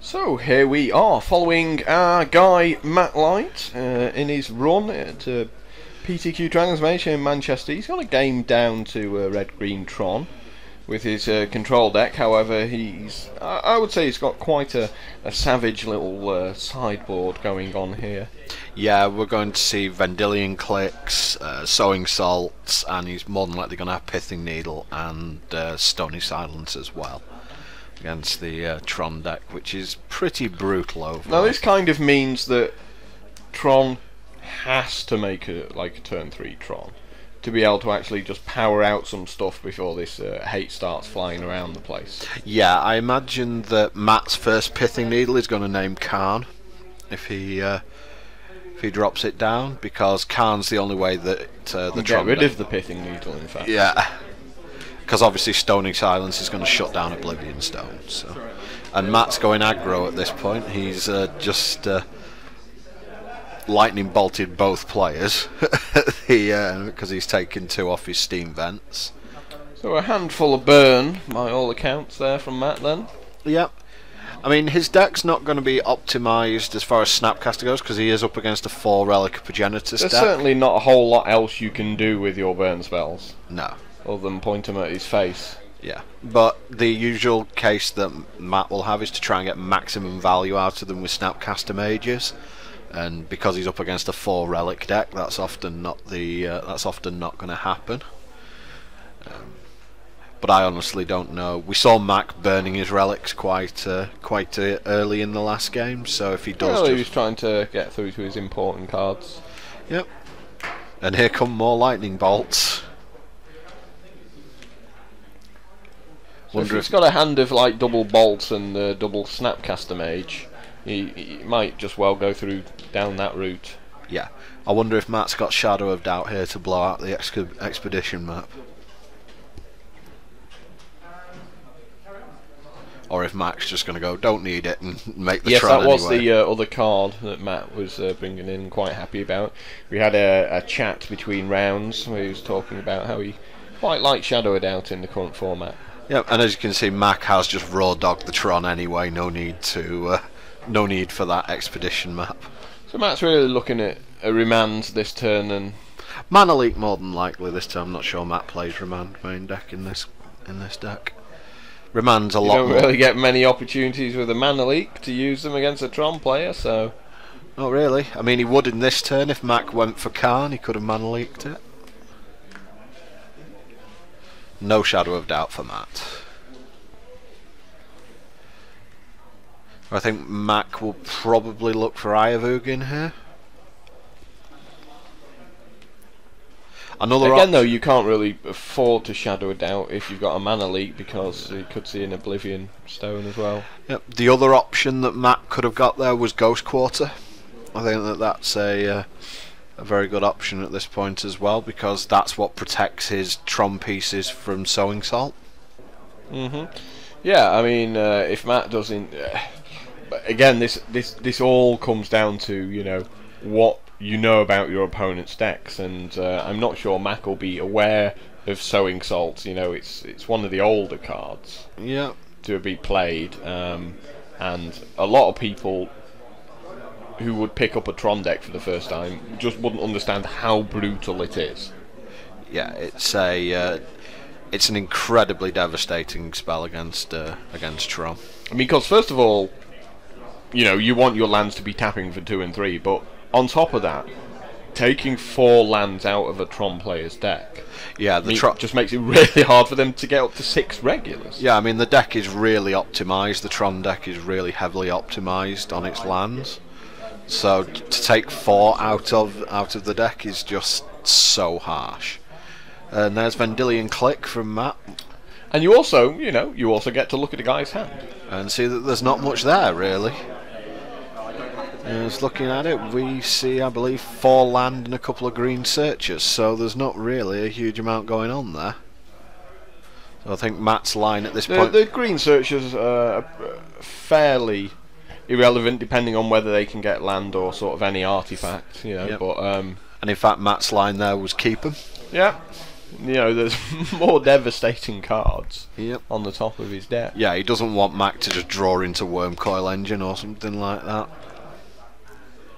So here we are, following our guy Matt Light in his run at PTQ Dragons Mage here in Manchester. He's got a game down to Red Green Tron with his control deck. However, I would say he's got quite a savage little sideboard going on here. Yeah, we're going to see Vendilion Clicks, Sowing Salts, and he's more than likely going to have Pithing Needle and Stony Silence as well against the Tron deck, which is pretty brutal overall. Now this kind of means that Tron has to make a turn 3 Tron to be able to actually just power out some stuff before this hate starts flying around the place. Yeah, I imagine that Matt's first Pithing Needle is going to name Khan if he drops it down, because Khan's the only way that the get Tron rid deck... of the Pithing Needle, in fact. Yeah, because obviously Stony Silence is going to shut down Oblivion Stone. So, and Matt's going aggro at this point. He's just lightning bolted both players because he's taken 2 off his steam vents. So a handful of burn, by all accounts, there from Matt then. Yep. I mean, his deck's not going to be optimised as far as Snapcaster goes, because he is up against a 4 Relic Progenitus There's deck. certainly not a whole lot else you can do with your burn spells. No. Other than point them at his face. Yeah, but the usual case that Matt will have is to try and get maximum value out of them with Snapcaster Mages, and because he's up against a 4 Relic deck, that's often not going to happen. But I honestly don't know. We saw Mac burning his relics quite early in the last game, so if he does, well, he was trying to get through to his important cards. Yep. And here come more lightning bolts. So if he's got a hand of like double bolts and double Snapcaster Mage, he might just well go down that route. Yeah. I wonder if Matt's got Shadow of Doubt here to blow out the expedition map. Or if Matt's just going to go, don't need it, and make the Tron anyway. Yes, that was the other card that Matt was bringing in, quite happy about. We had a chat between rounds where he was talking about how he quite liked Shadow of Doubt in the current format. Yep, and as you can see, Mac has just raw dogged the Tron anyway. No need for that expedition map. So Matt's really looking at a remand this turn, and Mana Leak more than likely this time. I'm not sure Matt plays remand main deck in this deck. Remand's a lot more. You don't really get many opportunities with a Mana Leak to use them against a Tron player, so... Not really. I mean, he would in this turn if Mac went for Khan. He could have Mana Leaked it. No Shadow of Doubt for Matt. I think Mac will probably look for Ayavug in here. Again though, you can't really afford to Shadow of Doubt if you've got a Mana Leak, because you could see an Oblivion Stone as well. Yep. The other option that Matt could have got there was Ghost Quarter. I think that's a very good option at this point as well, because that's what protects his Tron pieces from Sowing Salt. Yeah, I mean, if Matt doesn't... again, this all comes down to, what you know about your opponent's decks, and I'm not sure Mac will be aware of Sowing Salts. It's one of the older cards to be played, and a lot of people who would pick up a Tron deck for the first time just wouldn't understand how brutal it is. Yeah, it's an incredibly devastating spell against Tron. I mean, because first of all, you want your lands to be tapping for 2 and 3, but on top of that, taking 4 lands out of a Tron player's deck, just makes it really hard for them to get up to 6 regulars. Yeah, I mean, the deck is really optimised. The Tron deck is really heavily optimised on its lands. So to take 4 out of the deck is just so harsh. And there's Vendilion Click from Matt. And you also get to look at the guy's hand and see that there's not much there really. Just looking at it, we see, I believe, 4 land and a couple of green searches, so there's not really a huge amount going on there. So I think Matt's line at this point... The green searches are fairly irrelevant, depending on whether they can get land or sort of any artifact, Yep. But and in fact, Matt's line there was keep 'em. Yeah. You know, there's more devastating cards Yep. on the top of his deck. Yeah, he doesn't want Mac to just draw into Wormcoil Engine or something like that.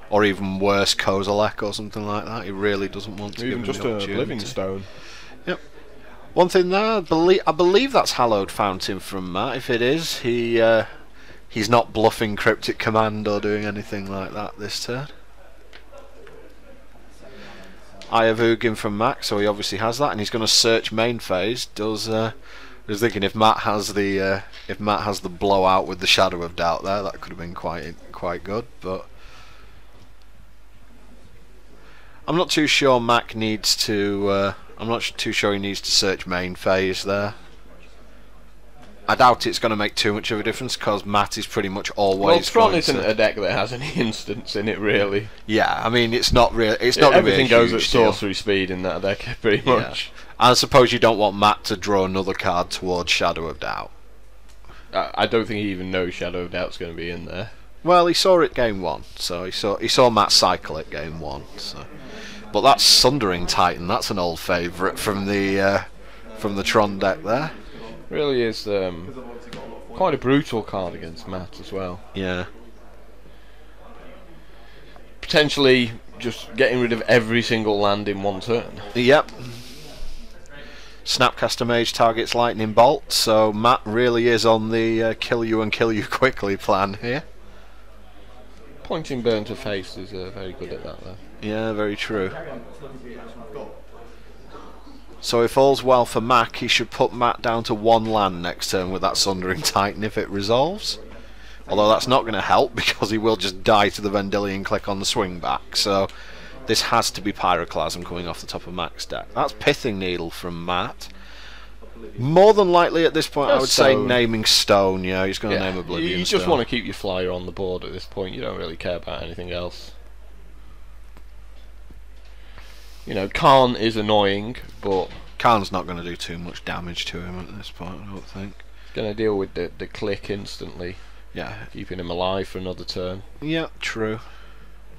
Or even worse, Kozilek or something like that. He really doesn't want to Even give him just the a opportunity. Living Stone. Yep. One thing there, I believe that's Hallowed Fountain from Matt. If it is, he's not bluffing Cryptic Command or doing anything like that this turn. I have Ugin from Mac, so he obviously has that, and he's going to search main phase. I was thinking if Matt has the blowout with the Shadow of Doubt there, that could have been quite good, but I'm not too sure Mac needs to. I'm not too sure he needs to search main phase there. I doubt it's going to make too much of a difference because Matt is pretty much always. Well, Tron going isn't to, a deck that has any instants in it, really. Yeah, I mean it's not really. It's not Everything really a goes at huge deal. sorcery speed in that deck, pretty much. I suppose you don't want Matt to draw another card towards Shadow of Doubt. I don't think he even knows Shadow of Doubt's going to be in there. Well, he saw it game one, so he saw Matt cycle it game one. So, but that's Sundering Titan. That's an old favourite from the Tron deck there. Really is quite a brutal card against Matt as well. Yeah. Potentially just getting rid of every single land in one turn. Yep. Snapcaster Mage targets Lightning Bolt, so Matt really is on the kill you and kill you quickly plan here. Pointing Burn to face is very good at that, though. Yeah, very true. So if all's well for Mac, he should put Matt down to one land next turn with that Sundering Titan if it resolves. Although that's not going to help because he will just die to the Vendilion Click on the swing back. So this has to be Pyroclasm coming off the top of Mac's deck. That's Pithing Needle from Matt. More than likely at this point I would say naming Stone. Yeah, he's going to name Oblivion You Stone. just want to keep your flyer on the board at this point. You don't really care about anything else. You know, Khan is annoying, but Khan's not going to do too much damage to him at this point, I don't think. Going to deal with the click instantly. Yeah. Keeping him alive for another turn. Yeah, true.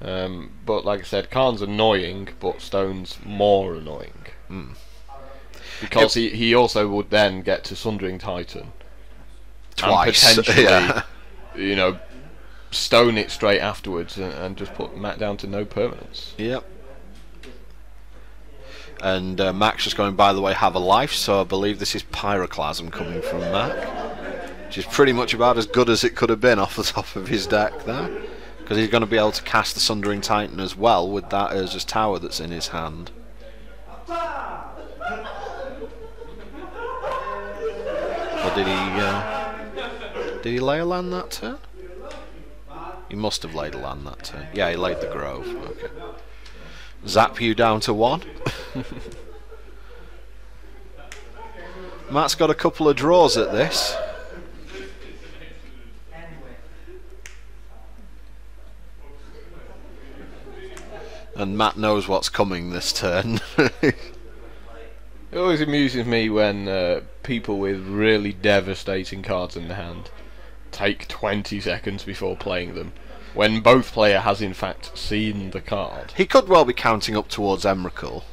But like I said, Khan's annoying, but Stone's more annoying. Because he also would then get to Sundering Titan. Twice. And potentially, Yeah. you know, stone it straight afterwards and just put Matt down to no permanence. Yep. And Mac's just going, by the way, have a life, so I believe this is Pyroclasm coming from Mac, which is pretty much about as good as it could have been off the top of his deck there, because he's going to be able to cast the Sundering Titan as well with that Urza's Tower that's in his hand. Or did he lay a land that turn? He must have laid a land that turn. Yeah, he laid the Grove. Okay. Zap you down to one. Matt's got a couple of draws at this. And Matt knows what's coming this turn. It always amuses me when people with really devastating cards in the hand take 20 seconds before playing them, when both player has in fact seen the card. He could well be counting up towards Emrakul,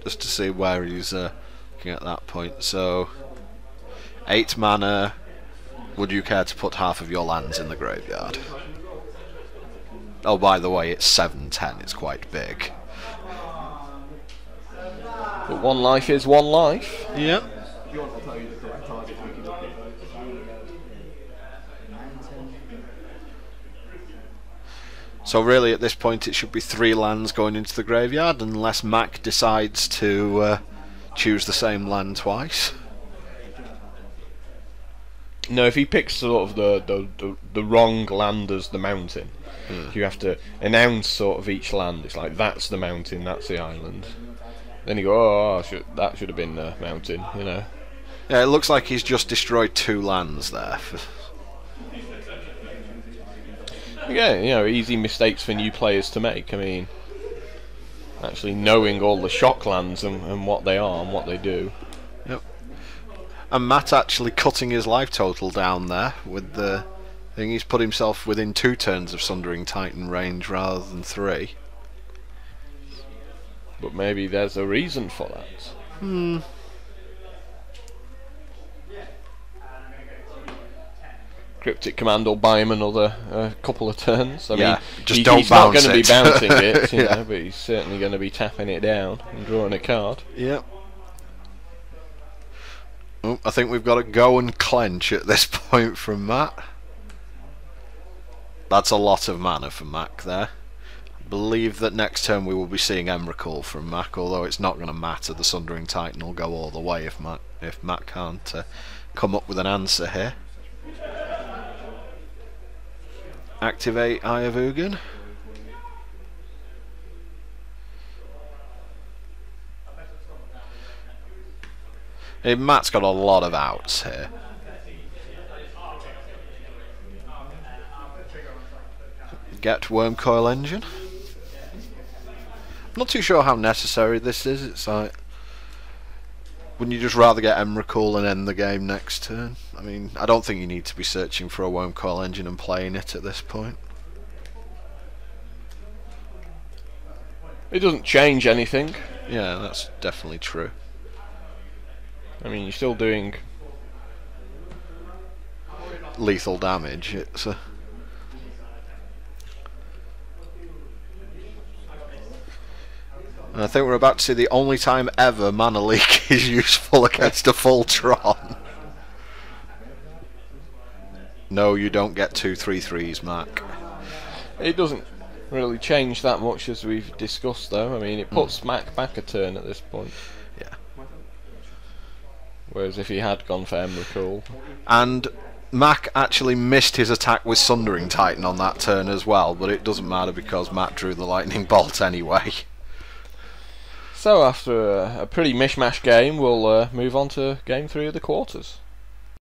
just to see where he's looking at that point. So, 8 mana. Would you care to put half of your lands in the graveyard? Oh, by the way, it's 7/10. It's quite big. But one life is one life. Yeah. So really at this point it should be 3 lands going into the graveyard unless Mac decides to choose the same land twice. No, if he picks sort of the wrong land as the mountain, you have to announce sort of each land. It's like, that's the mountain, that's the island. Then you go, that should have been the mountain, you know. Yeah, it looks like he's just destroyed 2 lands there. Yeah, you know, easy mistakes for new players to make. I mean, actually knowing all the shock lands and what they are and what they do. Yep. And Matt actually cutting his life total down there with the thing. He's put himself within 2 turns of Sundering Titan range rather than 3. But maybe there's a reason for that. Cryptic Command will buy him another couple of turns. I mean, just don't he's not bounce going to be it. bouncing it, you Yeah. know, but he's certainly going to be tapping it down and drawing a card. Yep. Oh, I think we've got to go and clench at this point from Matt. That's a lot of mana for Mac there. I believe that next turn we will be seeing Emrakul from Mac, although it's not going to matter. The Sundering Titan will go all the way if Mac can't come up with an answer here. Activate Eye of Ugin. Matt's got a lot of outs here. Get Wormcoil Engine. I'm not too sure how necessary this is. It's like, wouldn't you just rather get Emrakul and end the game next turn? I mean, I don't think you need to be searching for a Wormcoil Engine and playing it at this point. It doesn't change anything. Yeah, that's definitely true. I mean, you're still doing lethal damage. It's a... And I think we're about to see the only time ever Mana Leak is useful against a Voltron. No, you don't get 2/3/3s, Mac. It doesn't really change that much as we've discussed, though. I mean, it puts Mac back a turn at this point. Yeah. Whereas if he had gone for Emrakul... And Mac actually missed his attack with Sundering Titan on that turn as well, but it doesn't matter because Matt drew the Lightning Bolt anyway. So after a pretty mishmash game, we'll move on to Game 3 of the quarters.